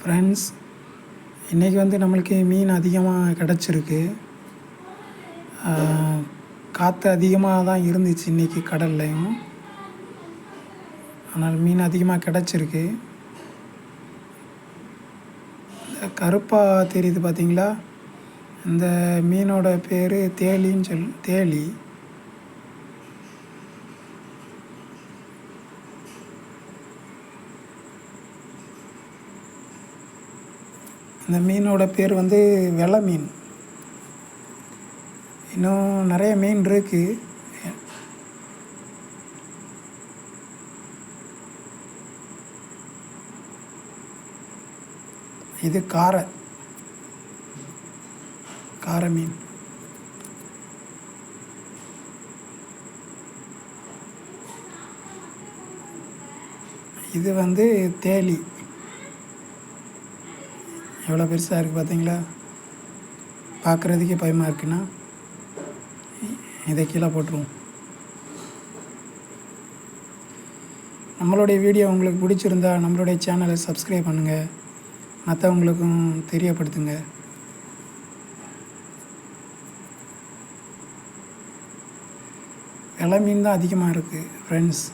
Friends, இன்றைக்கி வந்து நம்மளுக்கு மீன் அதிகமாக கிடச்சிருக்கு. காற்று அதிகமாக தான் இருந்துச்சு இன்றைக்கி கடல்லையும். ஆனால் மீன் அதிகமாக கிடச்சிருக்கு. கருப்பாக தெரியுது பார்த்தீங்களா? இந்த மீனோட பேர் தேலின்னு தேலி. இந்த மீனோட பேர் வந்து வெலை மீன். இன்னும் நிறைய மீன் இருக்குது. இது காரை மீன். இது வந்து தேலி. எவ்வளோ பெருசாக இருக்குது பார்த்தீங்களா? பார்க்குறதுக்கே பயமாக இருக்குன்னா இதை கீழே போட்டுருவோம். நம்மளுடைய வீடியோ உங்களுக்கு பிடிச்சிருந்தா நம்மளுடைய சேனலை சப்ஸ்கிரைப் பண்ணுங்கள், மற்றவங்களுக்கும் தெரியப்படுத்துங்க. வெலை மீன் தான் அதிகமாக இருக்குது ஃப்ரெண்ட்ஸ்.